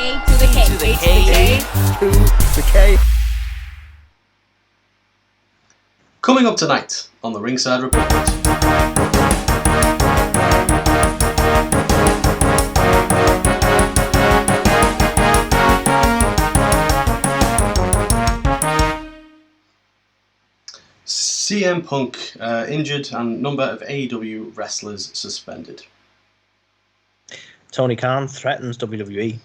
A to the K. To the K. To the K. Coming up tonight on the Ringside Report. CM Punk injured and number of AEW wrestlers suspended. Tony Khan threatens WWE.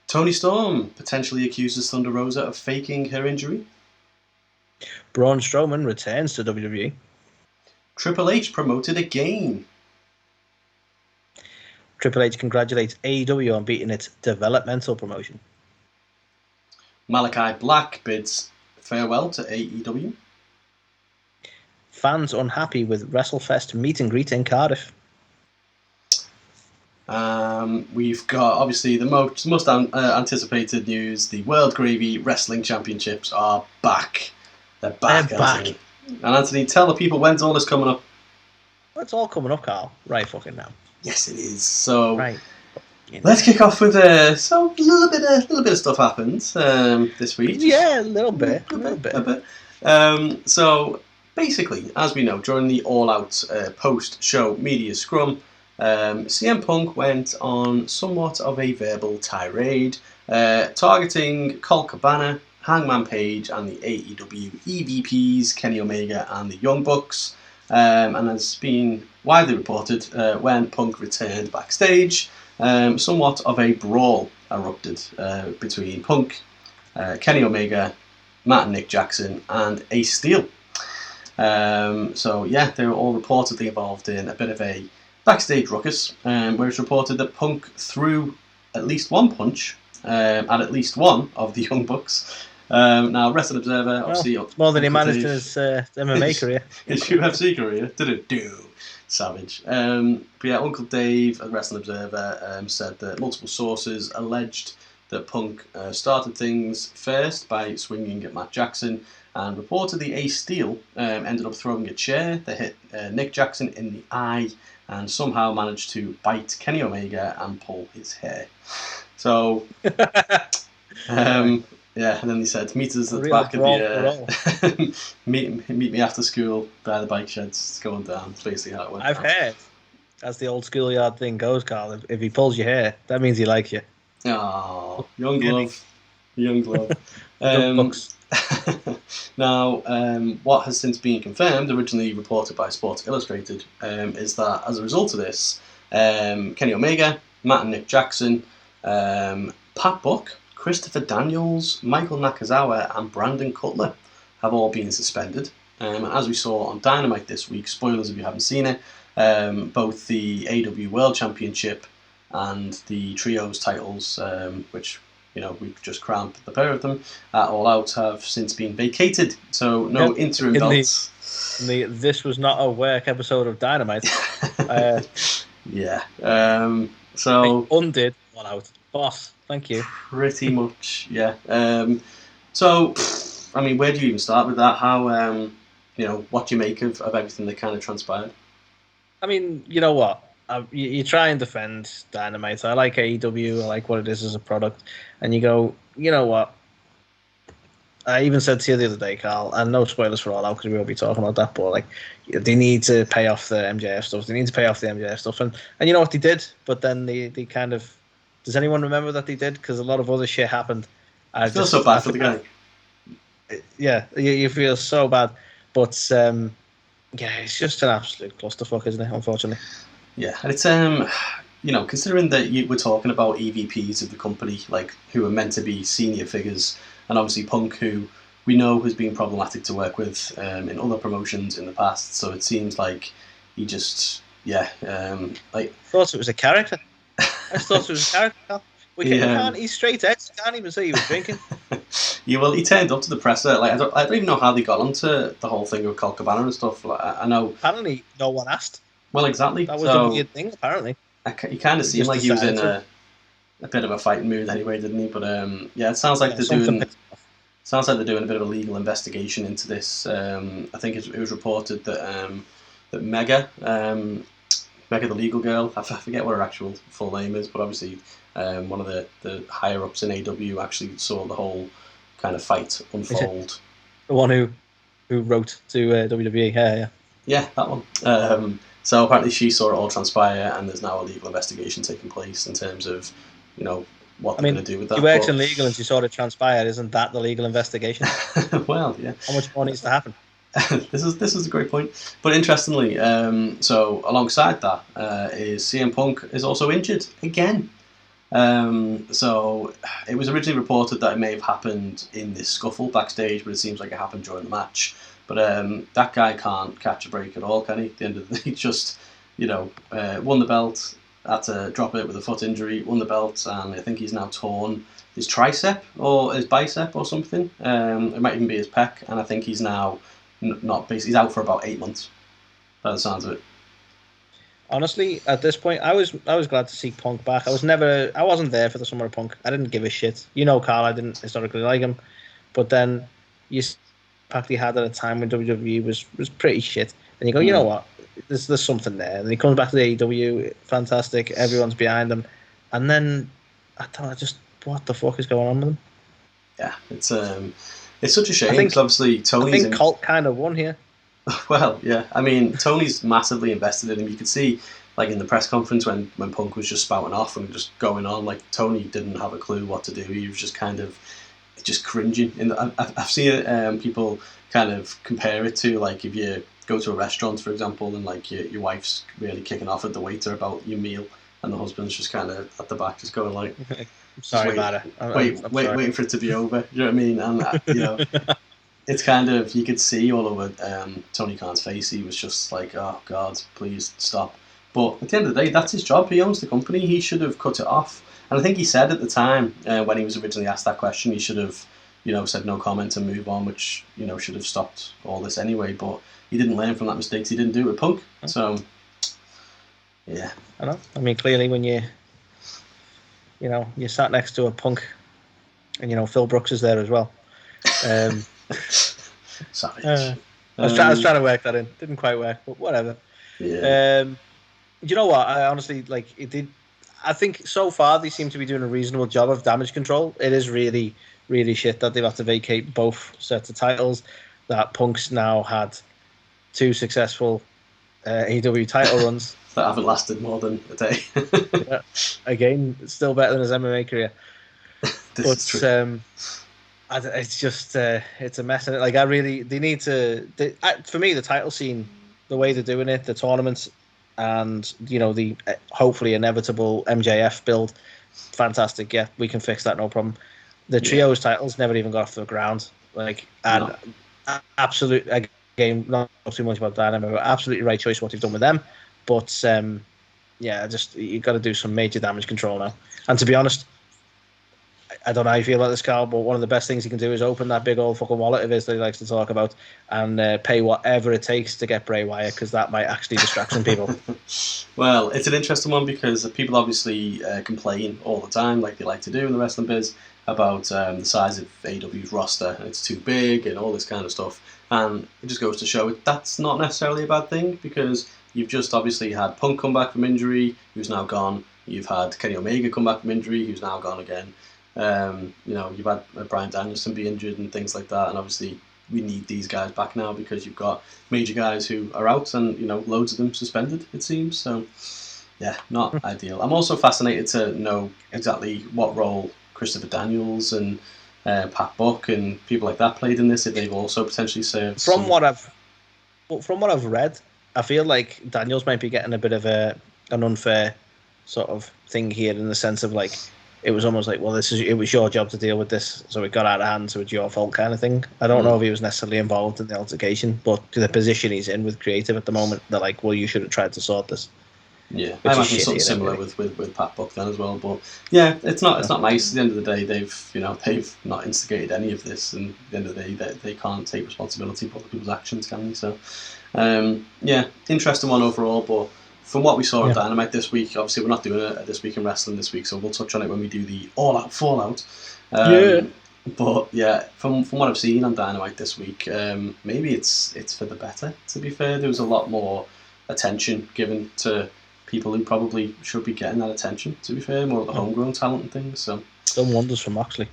Toni Storm potentially accuses Thunder Rosa of faking her injury. Braun Strowman returns to WWE. Triple H promoted again. Triple H congratulates AEW on beating its Developmental promotion. Malakai Black bids farewell to AEW. Fans unhappy with WrestleFest meet and greet in Cardiff. We've got obviously the most anticipated news. The World Gravy Wrestling Championships are back. They're back. Anthony. And Anthony, tell the people when's all this coming up. Well, it's all coming up, Carl. Right fucking now. Yes, it is. So right. Let's kick off with a little bit of stuff happened this week. Yeah, a little bit. So basically, as we know, during the All Out post-show media scrum, CM Punk went on somewhat of a verbal tirade, targeting Colt Cabana, Hangman Page, and the AEW EVPs, Kenny Omega and the Young Bucks. And has been widely reported when Punk returned backstage, somewhat of a brawl erupted between Punk, Kenny Omega, Matt and Nick Jackson, and Ace Steel. So yeah, they were all reportedly involved in a bit of a backstage ruckus, where it's reported that Punk threw at least one punch at least one of the Young Bucks. Now, Wrestling Observer, obviously... Well, more than he managed in his MMA career. His UFC career, didn't do. Savage. But yeah, Uncle Dave at Wrestling Observer said that multiple sources alleged that Punk started things first by swinging at Matt Jackson, and reportedly Ace Steel ended up throwing a chair that hit Nick Jackson in the eye and somehow managed to bite Kenny Omega and pull his hair. So... yeah, and then he said, meet us at the back of the... meet me after school by the bike sheds. It's going down. That's basically how it went. I've heard, as the old schoolyard thing goes, Carl, if he pulls your hair, that means he likes you. Oh, young love. Young love. Now, what has since been confirmed, originally reported by Sports Illustrated, is that as a result of this, Kenny Omega, Matt and Nick Jackson, Pat Buck, Christopher Daniels, Michael Nakazawa and Brandon Cutler have all been suspended. And as we saw on Dynamite this week, spoilers if you haven't seen it, both the AEW World Championship and the Trios titles, which we've just crowned the pair of them, at All Out, have since been vacated. So no interim belts. This was not a work episode of Dynamite. Yeah. So undid All Out. Boss. Thank you. Pretty much, yeah. So, I mean, where do you even start with that? How, what do you make of everything that kind of transpired? I mean, you know what? You try and defend Dynamite. I like AEW. I like what it is as a product. And you go, you know what? I even said to you the other day, Carl, and no spoilers for All Out because we won't be talking about that, but they need to pay off the MJF stuff. They need to pay off the MJF stuff. And you know what they did? But then they kind of... Does anyone remember that they did? Because a lot of other shit happened. I feel so bad for the guy. Yeah, you feel so bad. But, it's just an absolute clusterfuck, isn't it, unfortunately? Yeah, and it's, considering that we're talking about EVPs of the company, who are meant to be senior figures, and obviously Punk, who we know has been problematic to work with in other promotions in the past, so it seems like he just, thought it was a character. I just thought it was a character. He's straight edge. Can't even say he was drinking. Yeah, well, he turned up to the presser. I don't even know how they got onto the whole thing with Colt Cabana and stuff. I know. Apparently, no one asked. Well, exactly. That was a weird thing. Apparently, he kind of seemed like he was in a bit of a fighting mood anyway, didn't he? But it sounds like they're doing. Sounds like they're doing a bit of a legal investigation into this. I think it was reported that Mega Mecca the legal girl. I forget what her actual full name is, but obviously one of the higher ups in AEW actually saw the whole kind of fight unfold. The one who wrote to WWE. Yeah, that one. So apparently she saw it all transpire, and there's now a legal investigation taking place in terms of, what they're going to do with that. She works in legal, and she saw it transpire. Isn't that the legal investigation? Well, yeah. How much more needs to happen? This is a great point. But interestingly, so alongside that is CM Punk is also injured again. So it was originally reported that it may have happened in this scuffle backstage, but it seems like it happened during the match. But that guy can't catch a break at all, can he? At the end of the day, he just, won the belt, had to drop it with a foot injury, won the belt, and I think he's now torn his tricep or his bicep or something. It might even be his pec, and I think he's now he's out for about 8 months, by the sounds of it. Honestly, at this point, I was glad to see Punk back. I wasn't there for the Summer of Punk. I didn't give a shit. Carl, I didn't historically like him, but then you fact he had at a time when WWE was pretty shit, and you go, you know what, there's something there. And he comes back to the AEW, fantastic, everyone's behind him, and then I don't know, just what the fuck is going on with him? Yeah, it's such a shame because obviously Tony's. I think Colt kind of won here. Well, yeah, I mean Tony's massively invested in him. You could see, like in the press conference when Punk was just spouting off and just going on, like Tony didn't have a clue what to do. He was just kind of just cringing. I've seen people kind of compare it to like if you go to a restaurant, for example, and like your wife's really kicking off at the waiter about your meal, and the husband's just kind of at the back just going like, I'm sorry about it. Waiting for it to be over. You know what I mean? And it's kind of, you could see all over Tony Khan's face. He was just like, oh God, please stop. But at the end of the day, that's his job. He owns the company. He should have cut it off. And I think he said at the time, when he was originally asked that question, he should have, said no comment and move on, which, should have stopped all this anyway. But he didn't learn from that mistake. He didn't do it with Punk. So, yeah. I know. I mean, clearly when you sat next to a Punk and, Phil Brooks is there as well. Savage. I was trying to work that in. Didn't quite work, but whatever. Yeah. You know what? I honestly, it did. I think so far they seem to be doing a reasonable job of damage control. It is really, really shit that they've had to vacate both sets of titles. That Punk's now had 2 successful AEW title runs. That haven't lasted more than a day. Yeah. Again, it's still better than his MMA career. Is true. It's just it's a mess. Like they need to. For me, the title scene, the way they're doing it, the tournaments, and the hopefully inevitable MJF build, fantastic. Yeah, we can fix that, no problem. The trios titles never even got off the ground. Absolute again, not too much about Dynamite, but absolutely right choice what they've done with them. But just you got to do some major damage control now. And to be honest, I don't know how you feel about this, Carl, but one of the best things he can do is open that big old fucking wallet of his that he likes to talk about and pay whatever it takes to get Bray Wyatt, because that might actually distract some people. Well, it's an interesting one because people obviously complain all the time, like they like to do in the wrestling biz, about the size of AEW's roster, and it's too big and all this kind of stuff. And it just goes to show that's not necessarily a bad thing, because you've just obviously had Punk come back from injury, who's now gone. You've had Kenny Omega come back from injury, who's now gone again. You've had Bryan Danielson be injured and things like that, and obviously we need these guys back now because you've got major guys who are out and loads of them suspended, it seems. So yeah, not ideal. I'm also fascinated to know exactly what role Christopher Daniels and Pat Buck and people like that played in this, if they've also potentially served. From what I've read, I feel like Daniels might be getting a bit of an unfair sort of thing here, in the sense of like, it was almost like, well, it was your job to deal with this, so it got out of hand, so it's your fault kind of thing. I don't know if he was necessarily involved in the altercation, but to the position he's in with creative at the moment, they're like, well, you should have tried to sort this. Yeah, I imagine something similar with Pat Buck then as well. But yeah, it's not nice. At the end of the day, they've not instigated any of this, and at the end of the day, they can't take responsibility for other people's actions, can they? So yeah, interesting one overall, but from what we saw on Dynamite this week, obviously we're not doing a This Week in Wrestling this week, so we'll touch on it when we do the All Out Fallout. But yeah, from what I've seen on Dynamite this week, maybe it's for the better, to be fair. There was a lot more attention given to people who probably should be getting that attention, to be fair, more of the homegrown talent and things. So done wonders for Moxley.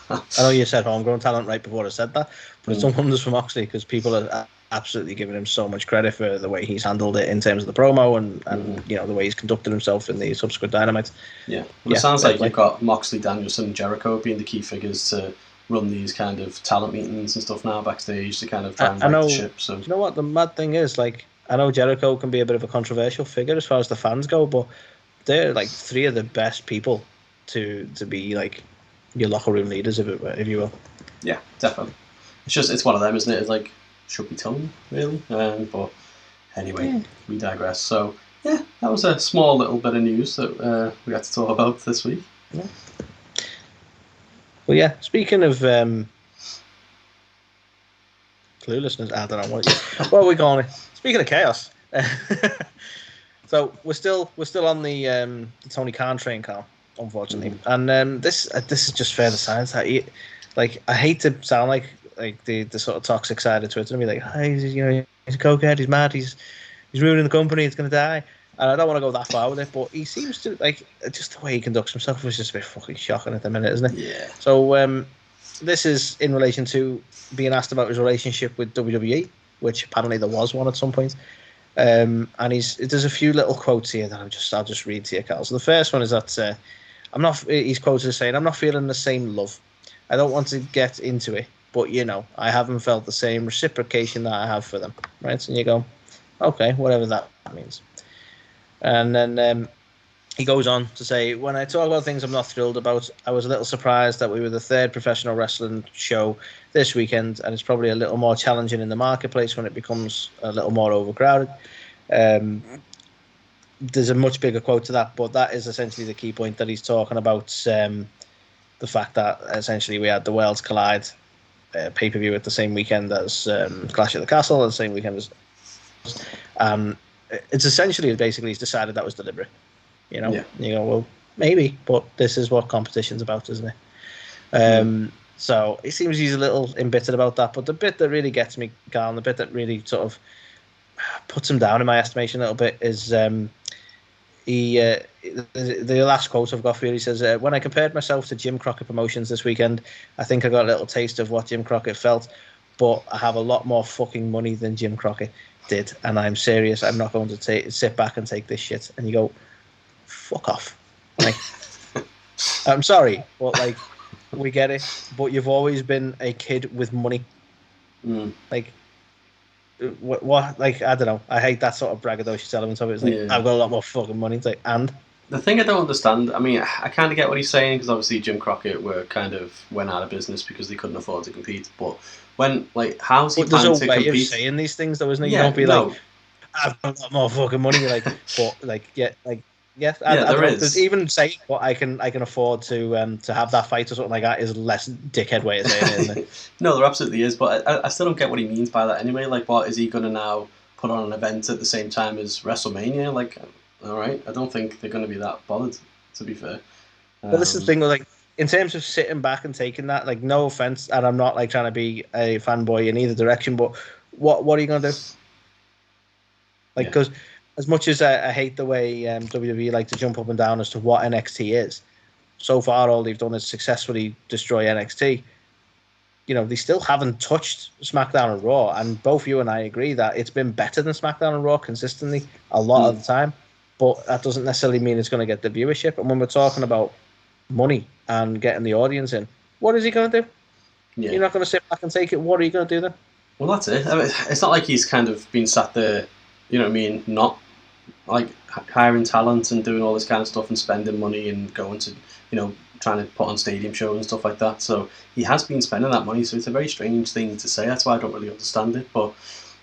I know you said homegrown talent right before I said that, but it's done wonders for Moxley because people are absolutely giving him so much credit for the way he's handled it in terms of the promo and you know, the way he's conducted himself in the subsequent Dynamites. Yeah, well, it sounds like you've got Moxley, Danielson, and Jericho being the key figures to run these kind of talent meetings and stuff now backstage to kind of try and right the ship. So you know what the mad thing is, like, I know Jericho can be a bit of a controversial figure as far as the fans go, but they're like three of the best people to be like your locker room leaders, if you will. Yeah, definitely. It's one of them, isn't it? It's like, should be Toni, really. But anyway, we digress. So yeah, that was a small little bit of news that we had to talk about this week. Yeah. Well, yeah. Speaking of cluelessness, I don't know what are we calling it. Speaking of chaos, so we're still on the Tony Khan train, Carl, unfortunately, and this is just further science. I hate to sound like the sort of toxic side of Twitter and be like, hey, he's a cokehead, he's mad, he's ruining the company, he's gonna die. And I don't want to go that far with it, but he seems to, like, just the way he conducts himself is just a bit fucking shocking at the minute, isn't it? Yeah. So this is in relation to being asked about his relationship with WWE, which apparently there was one at some point. And there's a few little quotes here that I'll just read to you, Carl. So the first one is that he's quoted as saying, "I'm not feeling the same love. I don't want to get into it, but I haven't felt the same reciprocation that I have for them." Right? And you go, okay, whatever that means. And then he goes on to say, "When I talk about things I'm not thrilled about, I was a little surprised that we were the third professional wrestling show this weekend, and it's probably a little more challenging in the marketplace when it becomes a little more overcrowded." There's a much bigger quote to that, but that is essentially the key point that he's talking about, the fact that essentially we had the Worlds Collide pay-per-view at the same weekend as Clash at the Castle, and the same weekend as... it's essentially, basically, he's decided that was deliberate. Yeah. You go, well, maybe, but this is what competition's about, isn't it? So it seems he's a little embittered about that. But the bit that really gets me, Carl, and the bit that really sort of puts him down in my estimation a little bit is the last quote I've got for you. He says, "When I compared myself to Jim Crockett Promotions this weekend, I think I got a little taste of what Jim Crockett felt, but I have a lot more fucking money than Jim Crockett did, and I'm serious. I'm not going to sit back and take this shit." And you go, fuck off. Like, I'm sorry, but like, we get it, but you've always been a kid with money. Like, what? Like, I don't know. I hate that sort of braggadocious element of it. It's like, I've got a lot more fucking money. It's like, and the thing I don't understand, I mean, I kind of get what he's saying, because obviously Jim Crockett went out of business because they couldn't afford to compete. But when, like, how's he planning to compete? There's a way of saying these things, though, isn't it? You don't be like, I've got a lot more fucking money. You're like, but like, I don't know. There's even saying what I can afford to have that fight or something like that is less dickhead way of saying it, isn't it? No, there absolutely is, but I still don't get what he means by that anyway. Like, what is he going to now put on an event at the same time as WrestleMania? Like, all right, I don't think they're going to be that bothered, to be fair. Well, this is the thing, like, in terms of sitting back and taking that, like, no offense, and I'm not like trying to be a fanboy in either direction, but what are you going to do? Like, because as much as I hate the way WWE like to jump up and down as to what NXT is, so far all they've done is successfully destroy NXT. They still haven't touched SmackDown and Raw, and both you and I agree that it's been better than SmackDown and Raw consistently a lot of the time, but that doesn't necessarily mean it's going to get the viewership. And when we're talking about money and getting the audience in, what is he going to do? Yeah. You're not going to sit back and take it. What are you going to do then? Well, that's it. I mean, it's not like he's kind of been sat there, not like hiring talent and doing all this kind of stuff and spending money and going to, trying to put on stadium shows and stuff like that. So he has been spending that money. So it's a very strange thing to say. That's why I don't really understand it. But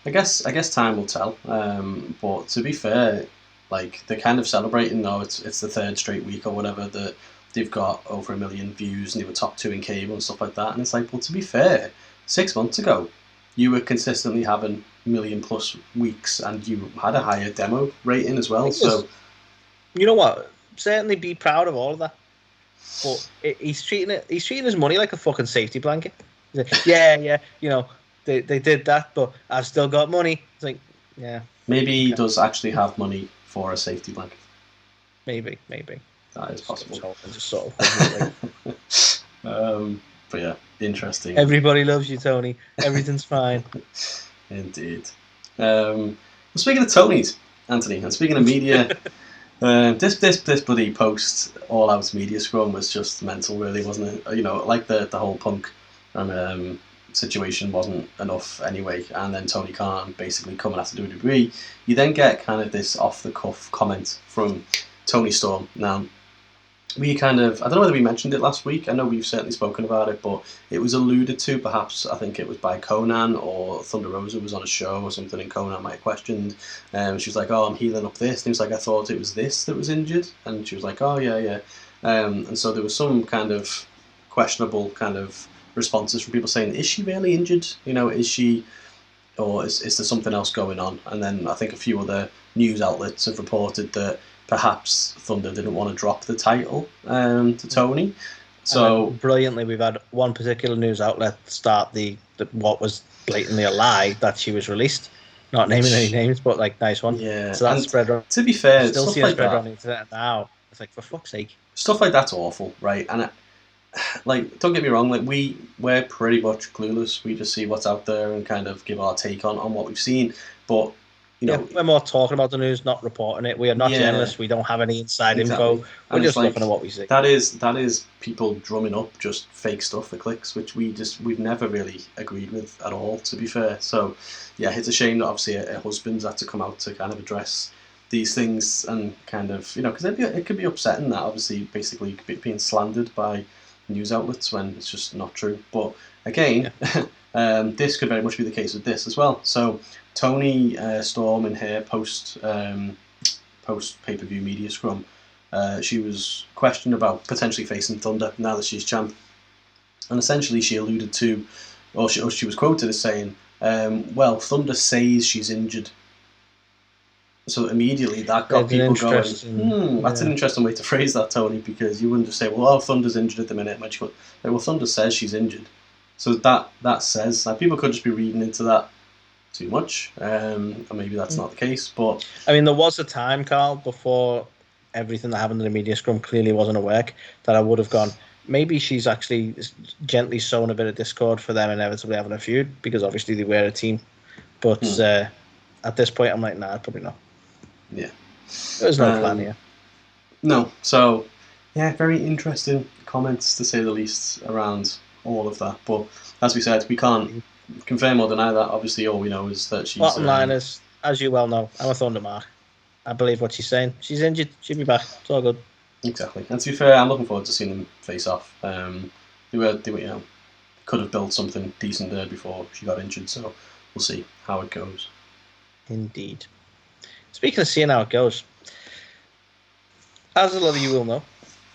I guess time will tell. But to be fair, like, they're kind of celebrating now. It's the third straight week or whatever that they've got over 1 million views and they were top 2 in cable and stuff like that. And it's like, well, to be fair, 6 months ago, you were consistently having 1 million plus weeks, and you had a higher demo rating as well. So, you know what? Certainly be proud of all of that. But he's treating his money like a fucking safety blanket. He's like, they did that, but I've still got money. It's like, yeah. Maybe he does actually have money for a safety blanket. Maybe. That is possible. Just sort of but yeah, interesting. Everybody loves you, Tony. Everything's fine. Indeed. Well, speaking of Tonys, Anthony, and speaking of media, this bloody post all out media scrum was just mental, really, wasn't it? You know, like the whole Punk situation wasn't enough anyway, and then Tony Khan basically coming after WWE. You then get kind of this off the cuff comment from Toni Storm. Now, we kind of, I don't know whether we mentioned it last week. I know we've certainly spoken about it, but it was alluded to, perhaps, I think it was by Conan, or Thunder Rosa was on a show or something, and Conan might have questioned. She was like, oh, I'm healing up this. And he was like, I thought it was this that was injured. And she was like, oh, yeah. And so there was some kind of questionable kind of responses from people saying, is she really injured? You know, is she, or is there something else going on? And then I think a few other news outlets have reported that perhaps Thunder didn't want to drop the title to Toni. So brilliantly, we've had one particular news outlet start the what was blatantly a lie that she was released. Not naming any names, but like, nice one. Yeah. So that's spread around. To be fair, still stuff see like it spread that around the internet now. It's like, for fuck's sake. Stuff like that's awful, right? And like, don't get me wrong, like we're pretty much clueless. We just see what's out there and kind of give our take on what we've seen. But you know, we're more talking about the news, not reporting it. We are not journalists. We don't have any inside info. We're just looking at what we see. That is people drumming up just fake stuff for clicks, which we've never really agreed with at all, to be fair. So yeah, it's a shame that obviously a husband's had to come out to kind of address these things and kind of, you know, because it could be upsetting that obviously basically being slandered by news outlets when it's just not true. But again, this could very much be the case with this as well. So Toni Storm in her post pay-per-view media scrum, she was questioned about potentially facing Thunder now that she's champ, and essentially she alluded to, or she was quoted as saying, well, Thunder says she's injured. So immediately that got people going, that's an interesting way to phrase that, Toni, because you wouldn't just say, well, Thunder's injured at the minute. When she goes, well, Thunder says she's injured. So that says, like, people could just be reading into that too much, and maybe that's not the case. But I mean, there was a time, Carl, before everything that happened in the media scrum clearly wasn't a work, that I would have gone, maybe she's actually gently sown a bit of discord for them inevitably having a feud, because obviously they were a team. But at this point, I'm like, nah, probably not. Yeah. There's no plan here. No. So, yeah, very interesting comments, to say the least, around all of that. But as we said, we can't confirm or deny that. Obviously, all we know is that she's... Bottom line is, as you well know, I'm a Thunder mark. I believe what she's saying. She's injured. She'll be back. It's all good. Exactly. And to be fair, I'm looking forward to seeing them face off. They were, you know, could have built something decent there before she got injured. So we'll see how it goes. Indeed. Speaking of seeing how it goes, as a lot of you will know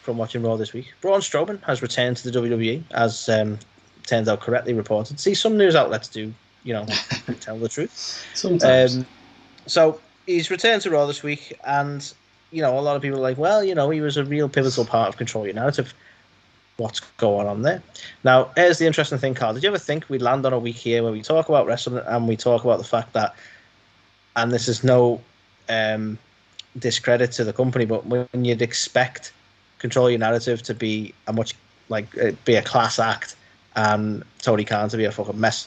from watching Raw this week, Braun Strowman has returned to the WWE, as turns out correctly reported. See, some news outlets do, you know, tell the truth. Sometimes. So he's returned to Raw this week, and, you know, a lot of people are like, well, you know, he was a real pivotal part of Control Your Narrative. What's going on there? Now, here's the interesting thing, Carl. Did you ever think we'd land on a week here where we talk about wrestling and we talk about the fact that, and this is no discredit to the company, but when you'd expect Control Your Narrative to be be a class act and Tony Khan to be a fucking mess,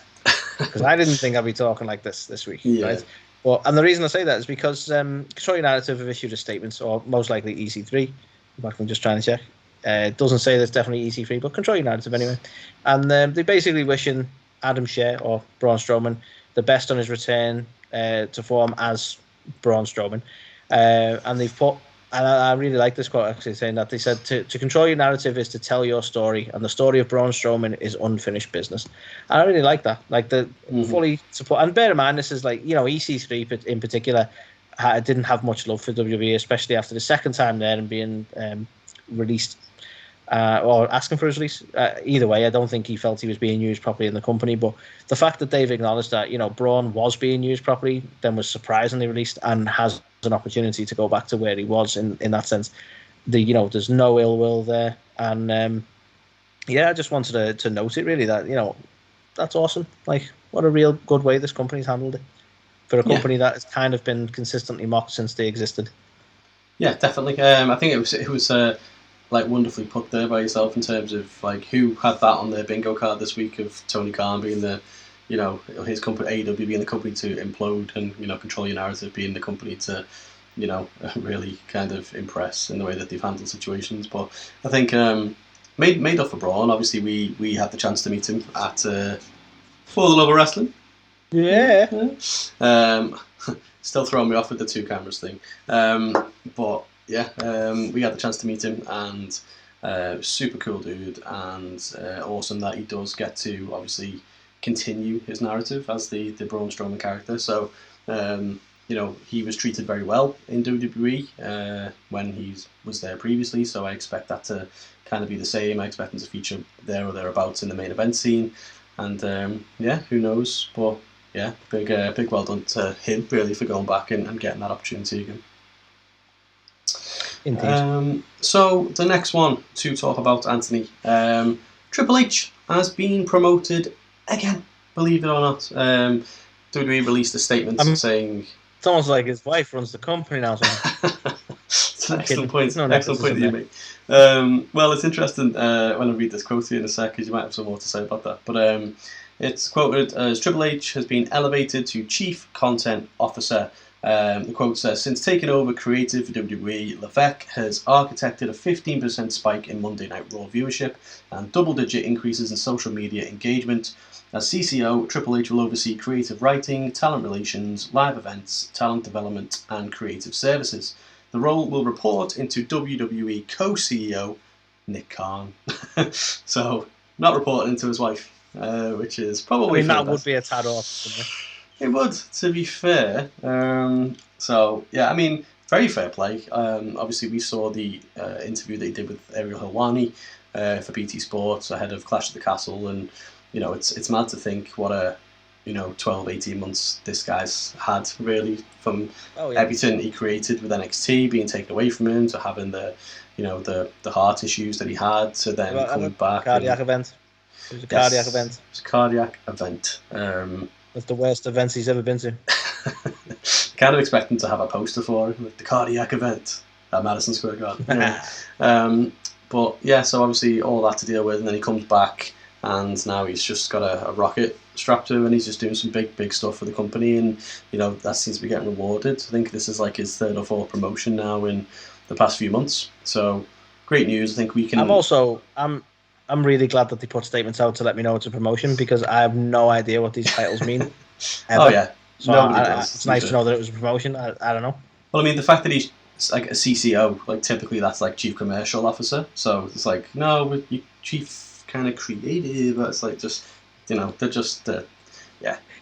because I didn't think I'd be talking like this week, right? Well, and the reason I say that is because Control Your Narrative have issued a statement, or most likely EC3. In fact, I'm just trying to check. It doesn't say there's definitely EC3, but Control Your Narrative anyway. And they're basically wishing Adam Scherr, or Braun Strowman, the best on his return to form as Braun Strowman. And they've put, and I really like this quote actually, saying that they said to control your narrative is to tell your story, and the story of Braun Strowman is unfinished business. And I really like that, like the fully support. And bear in mind, this is like, you know, EC3 in particular didn't have much love for WWE, especially after the second time there and being released. Or asking for his release. Either way, I don't think he felt he was being used properly in the company. But the fact that they've acknowledged that, you know, Braun was being used properly, then was surprisingly released and has an opportunity to go back to where he was in that sense. There's no ill will there. And I just wanted to note it really, that, you know, that's awesome. Like, what a real good way this company's handled it. for a company that has kind of been consistently mocked since they existed. Yeah, definitely. I think it was like wonderfully put there by yourself in terms of like who had that on their bingo card this week of Tony Khan being the, his company, AEW being the company to implode and control your narrative, being the company to really kind of impress in the way that they've handled situations. But I think made up for Braun. Obviously, we had the chance to meet him at For the Love of Wrestling. Yeah. Still throwing me off with the two cameras thing. But yeah, we had the chance to meet him, and super cool dude, and awesome that he does get to obviously continue his narrative as the Braun Strowman character. So he was treated very well in WWE when he was there previously. So I expect that to kind of be the same. I expect him to feature there or thereabouts in the main event scene, and who knows? But yeah, big well done to him really for going back and getting that opportunity again. Indeed. So the next one to talk about, Anthony, Triple H has been promoted again, believe it or not. WWE released a statement saying... It's almost like his wife runs the company now. It's an excellent point. No, excellent point that you make. Well, it's interesting when I read this quote to you in a sec, because you might have some more to say about that. But it's quoted as Triple H has been elevated to Chief Content Officer. The quote says, since taking over creative for WWE, AEW has architected a 15% spike in Monday Night Raw viewership and double-digit increases in social media engagement. As CCO, Triple H will oversee creative writing, talent relations, live events, talent development, and creative services. The role will report into WWE co-CEO Nick Khan. So, not reporting into his wife, which is probably... that would be a tad off, wouldn't it? It would, to be fair. So, yeah, I mean, very fair play. Obviously, we saw the interview that he did with Ariel Helwani for BT Sports ahead of Clash of the Castle, and, it's mad to think what a, 12, 18 months this guy's had, really, from everything he created with NXT being taken away from him, to having the heart issues that he had, to then coming back. Cardiac event. It was a cardiac event. It was a cardiac event. That's the worst events he's ever been to. Kind of expecting to have a poster for him with the cardiac event at Madison Square Garden. But yeah, so obviously all that to deal with, and then he comes back, and now he's just got a rocket strapped to him, and he's just doing some big stuff for the company, and that seems to be getting rewarded. I think this is like his third or fourth promotion now in the past few months. So great news. I think we can. I'm really glad that they put statements out to let me know it's a promotion, because I have no idea what these titles mean. Ever. Oh yeah, so it's nice to know that it was a promotion. I don't know. Well, I mean, the fact that he's like a CCO, like typically that's like Chief Commercial Officer. So it's like, no, but you Chief kind of creative. It's like just they're just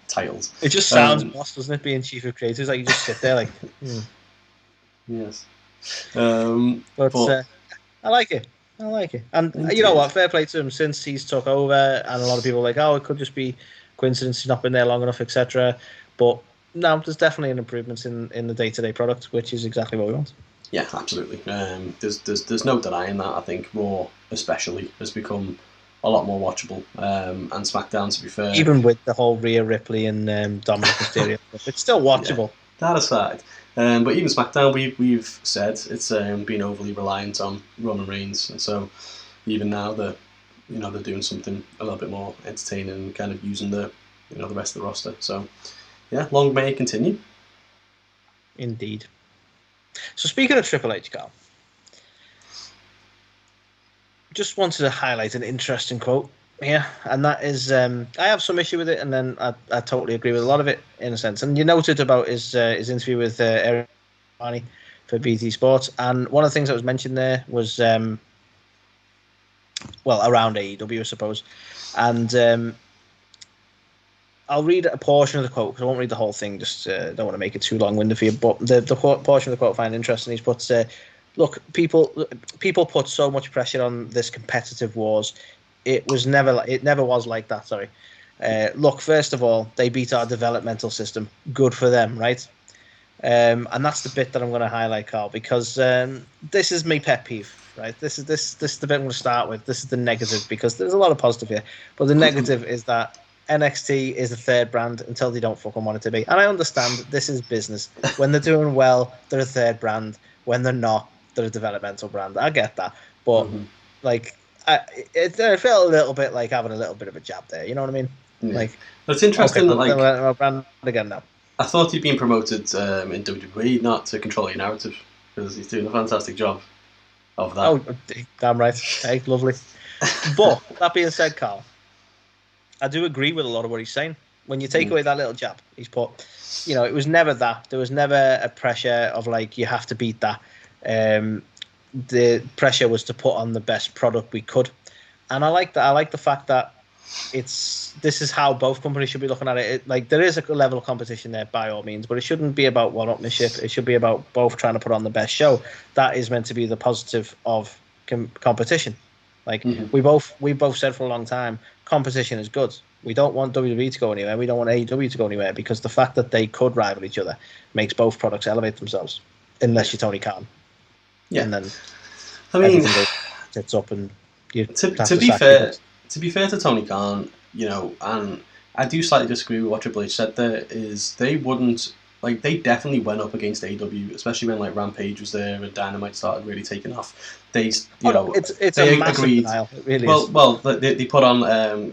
titles. It just sounds boss, doesn't it? Being Chief of Creative, like you just sit there like. Yes. But I like it. And indeed. You know what? Fair play to him. Since he's took over, and a lot of people are like, oh, it could just be coincidence he's not been there long enough, etc. But no, there's definitely an improvement in the day-to-day product, which is exactly what we want. Yeah, absolutely. There's no denying that. I think Raw especially has become a lot more watchable, and SmackDown, to be fair, even with the whole Rhea Ripley and Dominic Mysterio, it's still watchable. Yeah, that aside. But even SmackDown, we've said it's been overly reliant on Roman Reigns, and so even now they're doing something a little bit more entertaining and kind of using the rest of the roster. So yeah, long may it continue. Indeed. So speaking of Triple H, Carl, just wanted to highlight an interesting quote here, and that is, I have some issue with it, and then I totally agree with a lot of it in a sense. And you noted about his interview with Eric Barney for BT Sports, and one of the things that was mentioned there was around AEW, I suppose. And I'll read a portion of the quote, because I won't read the whole thing, just don't want to make it too long-winded for you, but the portion of the quote I find interesting. He's put, look, people put so much pressure on this competitive wars. It never was like that. Sorry. Look, first of all, they beat our developmental system. Good for them, right? And that's the bit that I'm going to highlight, Carl, because this is my pet peeve, right? This is the bit I'm going to start with. This is the negative, because there's a lot of positive here, but the negative is that NXT is a third brand until they don't fucking want it to be. And I understand this is business. When they're doing well, they're a third brand. When they're not, they're a developmental brand. I get that. But, like, it felt a little bit like having a little bit of a jab there. You know what I mean? Yeah. Like, but it's interesting that, like, my brand again now. I thought he'd been promoted in WWE, not to control your narrative, because he's doing a fantastic job of that. Oh, damn right. Hey, lovely. But, that being said, Carl, I do agree with a lot of what he's saying. When you take away that little jab he's put, you know, it was never that. There was never a pressure of, like, you have to beat that. The pressure was to put on the best product we could. And I like that. I like the fact that this is how both companies should be looking at it. Like, there is a level of competition there by all means, but it shouldn't be about one-upmanship. It should be about both trying to put on the best show. That is meant to be the positive of competition. Like, we both said for a long time, competition is good. We don't want WWE to go anywhere. We don't want AEW to go anywhere, because the fact that they could rival each other makes both products elevate themselves. Unless you're Tony Khan. Yeah. And then I mean, sits up and you to be fair to Tony Khan, you know, and I do slightly disagree with what Triple H said there, is they wouldn't, like, they definitely went up against AEW, especially when, like, Rampage was there and Dynamite started really taking off. They, it's a massive denial. It really is. Well, they put on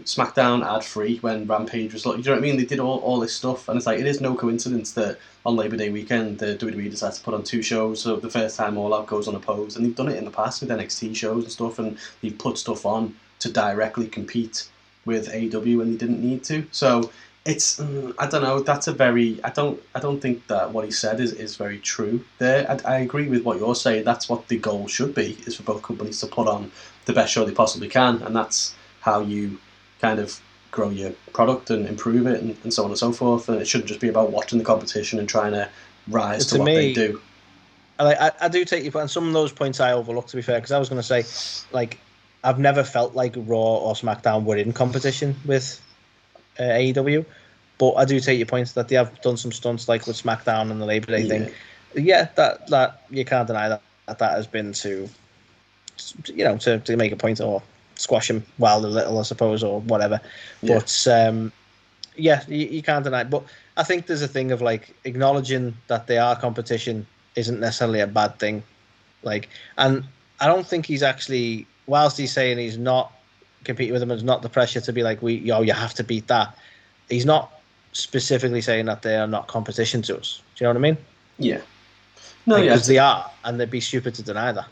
SmackDown ad-free when Rampage was, you know what I mean? They did all this stuff, and it's like, it is no coincidence that on Labor Day weekend, the WWE decided to put on 2 shows, so the first time All Out goes unopposed, and they've done it in the past with NXT shows and stuff, and they've put stuff on to directly compete with AEW when they didn't need to. So it's, I don't know, that's a very, I don't think that what he said is very true there. I agree with what you're saying. That's what the goal should be, is for both companies to put on the best show they possibly can, and that's how you kind of grow your product and improve it and so on and so forth. And it shouldn't just be about watching the competition and trying to rise to what they do. I do take your point, and some of those points I overlooked, to be fair, because I was going to say, like, I've never felt like Raw or SmackDown were in competition with AEW, but I do take your point that they have done some stunts, like with SmackDown and the Labor Day thing. Yeah, that you can't deny that has been to, you know, to make a point or squash him while they're little, I suppose, or whatever. Yeah. But you can't deny it. But I think there's a thing of, like, acknowledging that they are competition isn't necessarily a bad thing. Like, and I don't think he's actually, whilst he's saying he's not competing with them, it's not the pressure to be like, you have to beat that. He's not specifically saying that they are not competition to us. Do you know what I mean? Yeah. No, like, because they are, and they'd be stupid to deny that.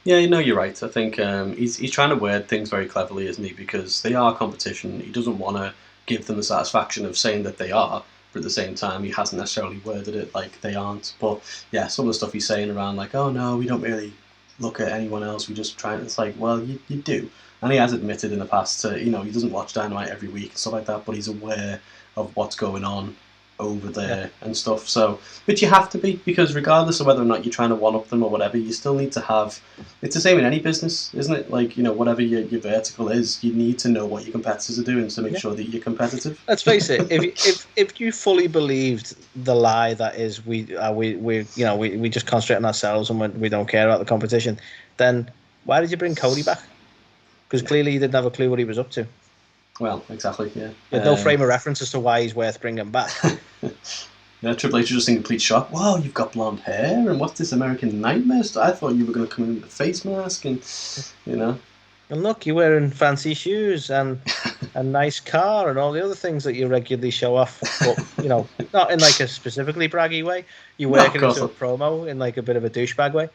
Yeah, no, you're right. I think he's trying to word things very cleverly, isn't he? Because they are competition. He doesn't want to give them the satisfaction of saying that they are, but at the same time, he hasn't necessarily worded it like they aren't. But yeah, some of the stuff he's saying around, like, oh no, we don't really look at anyone else, we just try, it's like, well, you do. And he has admitted in the past to, you know, he doesn't watch Dynamite every week and stuff like that, but he's aware of what's going on over there and stuff. So, but you have to be, because regardless of whether or not you're trying to one-up them or whatever, you still need to have, it's the same in any business, isn't it? Like, you know, whatever your vertical is, you need to know what your competitors are doing to make sure that you're competitive. Let's face it, if you fully believed the lie that is we just concentrate on ourselves and we don't care about the competition, then why did you bring Cody back? Because clearly he didn't have a clue what he was up to. Well, exactly, yeah. He had no frame of reference as to why he's worth bringing back. Yeah, Triple H was just in complete shock. Wow, you've got blonde hair, and what's this American Nightmare stuff? I thought you were going to come in with a face mask, and, you know. And look, you're wearing fancy shoes and a nice car and all the other things that you regularly show off, but, you know, not in, like, a specifically braggy way. You work it into a promo in, like, a bit of a douchebag way.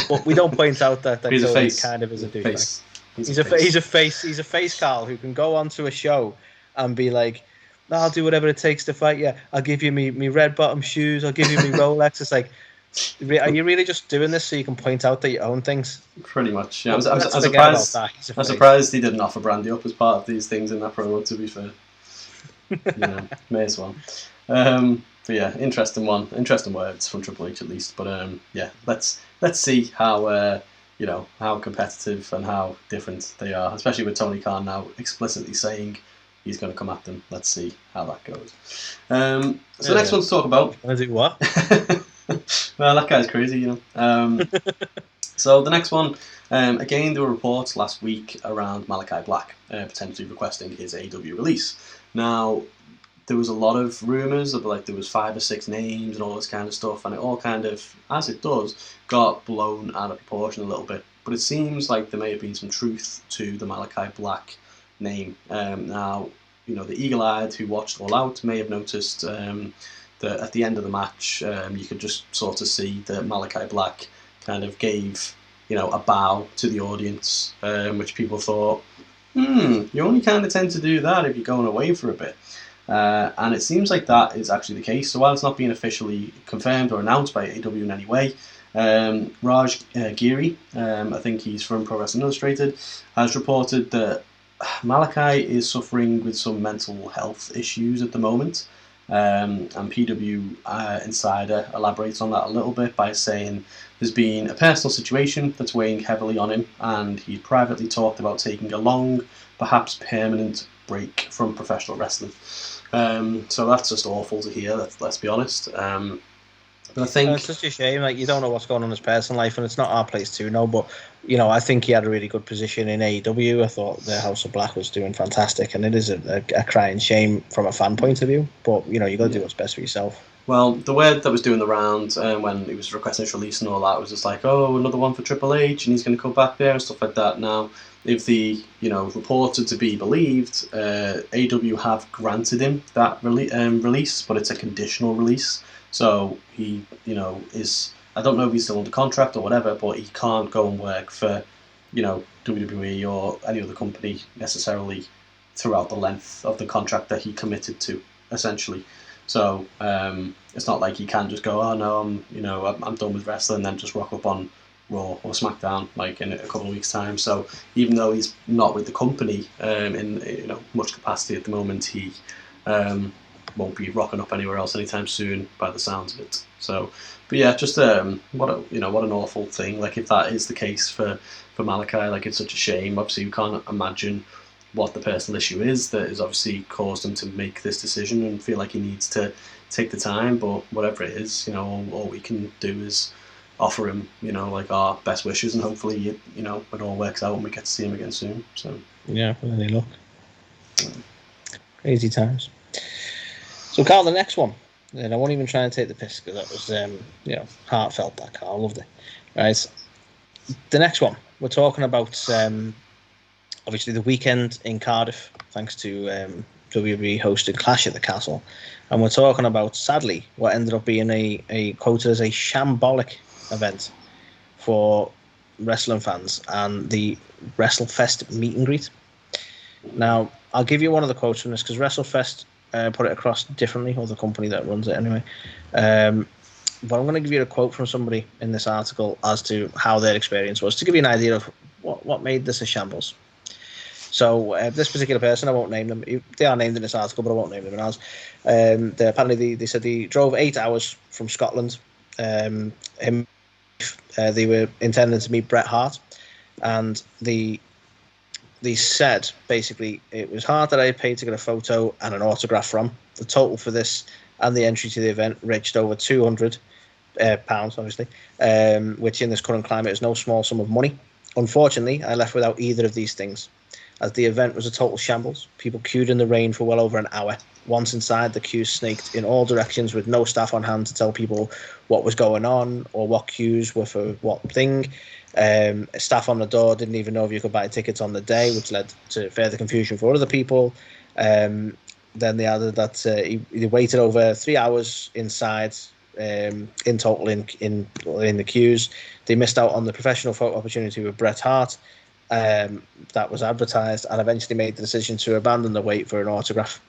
But we don't point out that Cody kind of is a douchebag. He's a face, Carl, who can go onto a show and be like, no, I'll do whatever it takes to fight you. I'll give you me red bottom shoes. I'll give you me Rolex. It's like, are you really just doing this so you can point out that you own things? Pretty much. Yeah. I'm surprised he didn't offer Brandy up as part of these things in that promo, to be fair. Yeah, may as well. But yeah, interesting words from Triple H at least. But yeah, let's see how you know, how competitive and how different they are, especially with Tony Khan now explicitly saying he's going to come at them. Let's see how that goes. So the next one to talk about. Is it what? Well, that guy's crazy, you know. So the next one, again, there were reports last week around Malakai Black potentially requesting his AEW release. Now, there was a lot of rumours of like there was 5 or 6 names and all this kind of stuff, and it all kind of, as it does, got blown out of proportion a little bit. But it seems like there may have been some truth to the Malakai Black name. Now, the eagle-eyed who watched All Out may have noticed that at the end of the match, you could just sort of see that Malakai Black kind of gave, a bow to the audience, which people thought, you only kind of tend to do that if you're going away for a bit. And it seems like that is actually the case. So while it's not being officially confirmed or announced by AEW in any way, Raj Giri, I think he's from Pro Wrestling Illustrated, has reported that Malakai is suffering with some mental health issues at the moment. And PW Insider elaborates on that a little bit by saying there's been a personal situation that's weighing heavily on him, and he privately talked about taking a long, perhaps permanent break from professional wrestling. So that's just awful to hear, let's be honest. But I think it's just a shame. Like, you don't know what's going on in his personal life, and it's not our place to know. But I think he had a really good position in AEW. I thought the House of Black was doing fantastic, and it is a crying shame from a fan point of view. But you got to do what's best for yourself. Well, the word that was doing the round when he was requesting his release and all that was just like, oh, another one for Triple H, and he's going to come back there and stuff like that. Now, if the reported to be believed, AEW have granted him that release, but it's a conditional release. So he, is, I don't know if he's still under contract or whatever, but he can't go and work for, WWE or any other company necessarily throughout the length of the contract that he committed to, essentially. So it's not like he can just go, oh no, I'm done with wrestling, and then just rock up on Raw or SmackDown like in a couple of weeks' time. So even though he's not with the company in much capacity at the moment, he won't be rocking up anywhere else anytime soon, by the sounds of it. So, but yeah, just what an awful thing. Like, if that is the case for Malakai, like, it's such a shame. Obviously, we can't imagine what the personal issue is that has obviously caused him to make this decision and feel like he needs to take the time. But whatever it is, all we can do is offer him, like, our best wishes, and hopefully, it all works out and we get to see him again soon. So yeah, with any luck. Crazy times. So, Carl, the next one, and I won't even try and take the piss because that was, heartfelt. That Carl, loved it. Right, the next one we're talking about, obviously the weekend in Cardiff, thanks to WWE hosted Clash at the Castle, and we're talking about, sadly, what ended up being a quoted as a shambolic event for wrestling fans and the WrestleFest meet and greet. Now, I'll give you one of the quotes from this because WrestleFest put it across differently, or the company that runs it anyway. But I'm going to give you a quote from somebody in this article as to how their experience was, to give you an idea of what made this a shambles. So this particular person, I won't name them. They are named in this article, but I won't name them in ours. Apparently, they said they drove 8 hours from Scotland. They were intending to meet Bret Hart, and they said, basically, it was Hart that I had paid to get a photo and an autograph from. The total for this and the entry to the event reached over £200, obviously, which in this current climate is no small sum of money. Unfortunately, I left without either of these things, as the event was a total shambles. People queued in the rain for well over an hour. Once inside, the queues snaked in all directions with no staff on hand to tell people what was going on or what queues were for what thing. Staff on the door didn't even know if you could buy tickets on the day, which led to further confusion for other people. Then they added that he waited over 3 hours inside in total in the queues. They missed out on the professional photo opportunity with Bret Hart that was advertised, and eventually made the decision to abandon the wait for an autograph.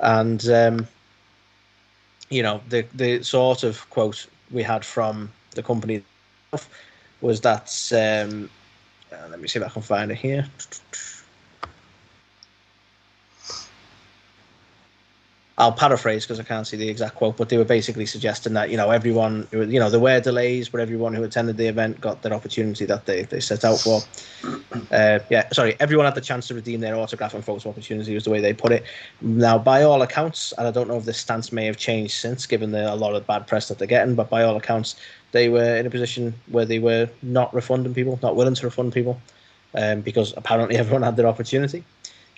And the sort of quote we had from the company was that, let me see if I can find it here. I'll paraphrase because I can't see the exact quote, but they were basically suggesting that, everyone, there were delays, but everyone who attended the event got their opportunity that they set out for. Everyone had the chance to redeem their autograph and photo opportunity was the way they put it. Now, by all accounts, and I don't know if this stance may have changed since, given a lot of bad press that they're getting, but by all accounts, they were in a position where they were not refunding people, not willing to refund people, because apparently everyone had their opportunity.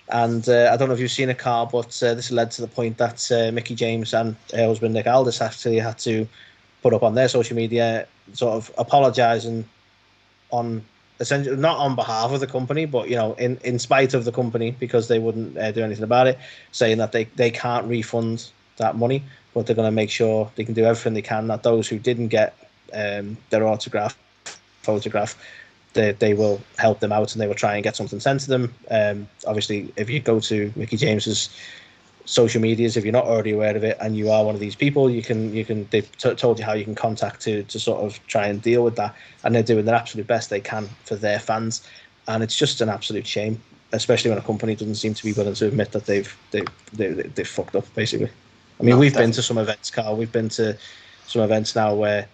And I don't know if you've seen a car, but this led to the point that Mickie James and her husband Nick Aldis actually had to put up on their social media, sort of apologising on essentially not on behalf of the company, but in spite of the company, because they wouldn't do anything about it, saying that they can't refund that money, but they're going to make sure they can do everything they can that those who didn't get their photograph, they will help them out, and they will try and get something sent to them. Obviously, if you go to Mickie James's social medias, if you're not already aware of it and you are one of these people, they've told you how you can contact to sort of try and deal with that, and they're doing their absolute best they can for their fans. And it's just an absolute shame, especially when a company doesn't seem to be willing to admit that they've fucked up, basically. I mean, we've been to some events, Carl. We've been to some events now where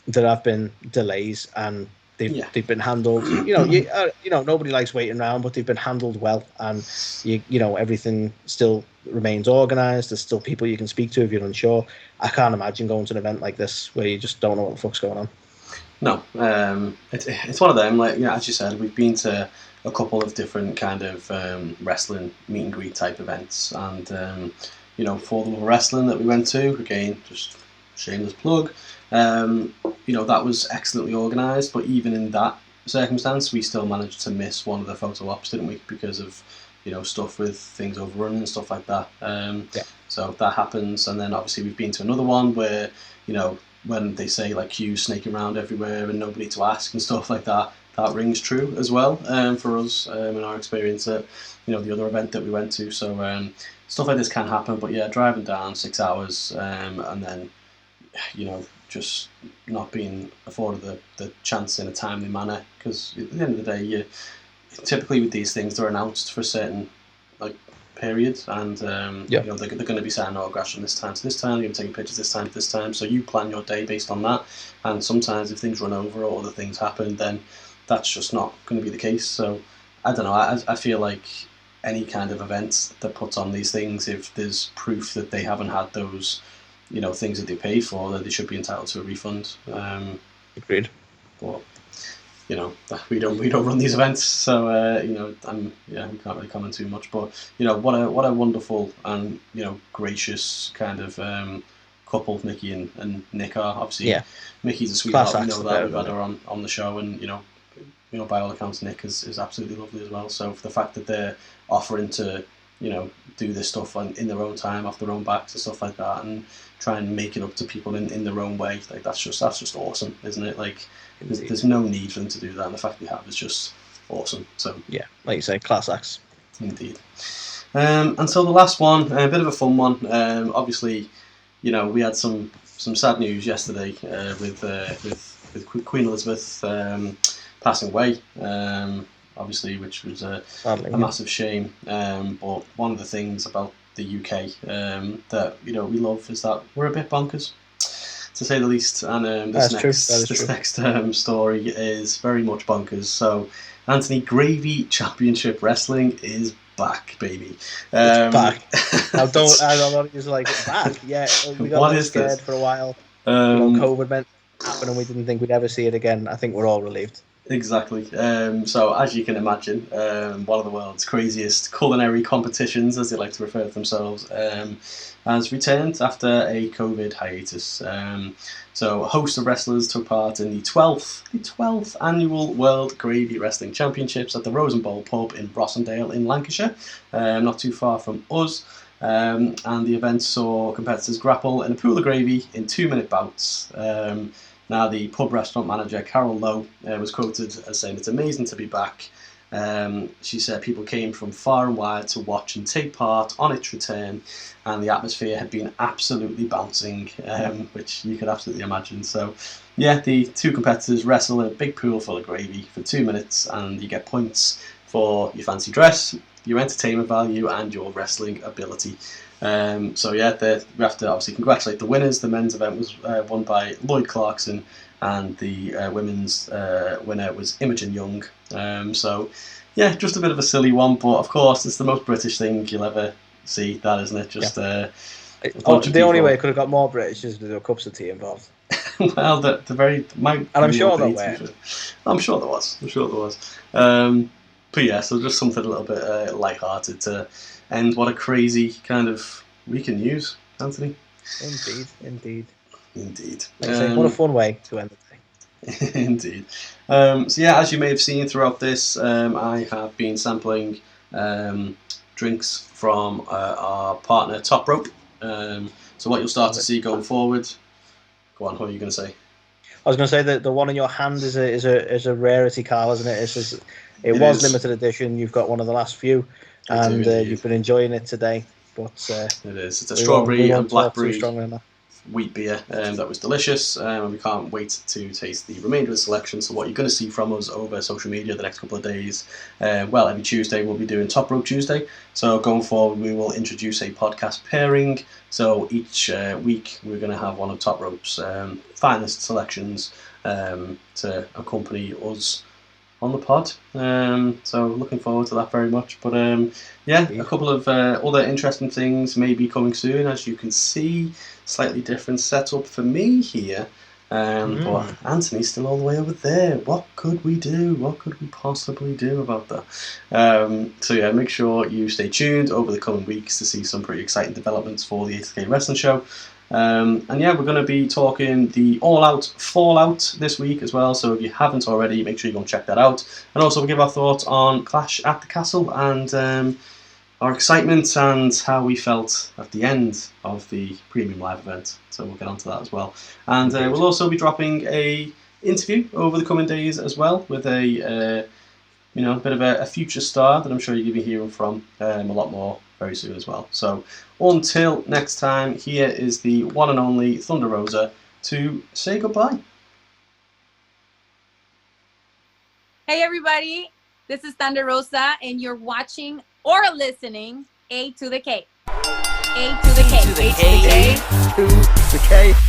there have been delays, and they've been handled. Nobody likes waiting around, but they've been handled well, and everything still remains organised. There's still people you can speak to if you're unsure. I can't imagine going to an event like this where you just don't know what the fuck's going on. No, it's one of them. Like as you said, we've been to a couple of different kind of wrestling meet and greet type events, and for the wrestling that we went to, again, just shameless plug. That was excellently organised, but even in that circumstance, we still managed to miss one of the photo ops, didn't we? Because of stuff with things overrunning and stuff like that. So that happens, and then obviously we've been to another one where when they say like queues snaking around everywhere and nobody to ask and stuff like that, that rings true as well for us in our experience at the other event that we went to. So stuff like this can happen, but yeah, driving down 6 hours and then just not being afforded the chance in a timely manner, because at the end of the day, typically with these things they're announced for a certain period, and they're going to be signing autographs from this time to this time, they're going to be taking pictures this time to this time, so you plan your day based on that, and sometimes if things run over or other things happen, then that's just not going to be the case. So I don't know, I feel like any kind of event that puts on these things, if there's proof that they haven't had those things that they paid for, that they should be entitled to a refund. Agreed. But we don't run these events, so we can't really comment too much. But what a wonderful and gracious kind of couple Mickie and Nick are. Obviously, Mickie's a sweetheart. We know that. We've had her on the show, and by all accounts, Nick is absolutely lovely as well. So for the fact that they're offering to do this stuff in their own time, off their own backs and stuff like that, and try and make it up to people in their own way, like that's just awesome, isn't it? Like there's no need for them to do that, and the fact they have is just awesome. So yeah, like you say, class acts. Indeed. And so the last one, a bit of a fun one. Obviously, we had some sad news yesterday with Queen Elizabeth passing away. Obviously, which was a massive shame. But one of the things about the UK that we love is that we're a bit bonkers, to say the least. And this next story is very much bonkers. So, Anthony, Gravy Championship Wrestling is back, baby. It's back. I don't know. It's like back. Yeah, we got scared for a while. COVID meant to happen, and we didn't think we'd ever see it again. I think we're all relieved. Exactly. So as you can imagine, one of the world's craziest culinary competitions, as they like to refer to themselves, has returned after a COVID hiatus. So a host of wrestlers took part in the 12th annual World Gravy Wrestling Championships at the Rose Bowl pub in Rossendale in Lancashire, not too far from us. And the event saw competitors grapple in a pool of gravy in 2-minute bouts. Now, the pub restaurant manager, Carol Lowe, was quoted as saying, "It's amazing to be back." She said people came from far and wide to watch and take part on its return, and the atmosphere had been absolutely bouncing, which you could absolutely imagine. So, yeah, the two competitors wrestle in a big pool full of gravy for 2 minutes, and you get points for your fancy dress, your entertainment value, and your wrestling ability. So yeah, we have to obviously congratulate the winners. The men's event was won by Lloyd Clarkson, and the women's winner was Imogen Young. So yeah, just a bit of a silly one, but of course it's the most British thing you'll ever see, that, isn't it? Just the only way it could have got more British is to do cups of tea involved. Well, and I'm sure there were. I'm sure there was. But yeah, so just something a little bit lighthearted to end what a crazy kind of week in news, Anthony. Indeed. Like I say, what a fun way to end the day. Indeed. So yeah, as you may have seen throughout this, I have been sampling drinks from our partner Top Rope. So what you'll start to see going forward. Go on, what are you going to say? I was going to say that the one in your hand is a rarity, Carl, isn't it? It was limited edition. You've got one of the last few, and you've been enjoying it today. But it is. It's a strawberry and blackberry wheat beer that was delicious, and we can't wait to taste the remainder of the selection. So what you're going to see from us over social media the next couple of days, every Tuesday we'll be doing Top Rope Tuesday. So going forward we will introduce a podcast pairing. So each week we're going to have one of Top Rope's finest selections to accompany us on the pod. So looking forward to that very much. But a couple of other interesting things may be coming soon. As you can see, slightly different setup for me here. But Anthony's still all the way over there. What could we do? What could we possibly do about that? So yeah, make sure you stay tuned over the coming weeks to see some pretty exciting developments for the A2theK Wrestling Show. And yeah, we're going to be talking the All Out Fallout this week as well. So if you haven't already, make sure you go and check that out. And also we'll give our thoughts on Clash at the Castle and our excitement and how we felt at the end of the premium live event. So we'll get onto that as well. And we'll also be dropping a interview over the coming days as well with a bit of a future star that I'm sure you're going to be hearing from a lot more very soon as well. So until next time, here is the one and only Thunder Rosa to say goodbye. Hey everybody, this is Thunder Rosa and you're watching or listening A2theK. A2theK. A2theK.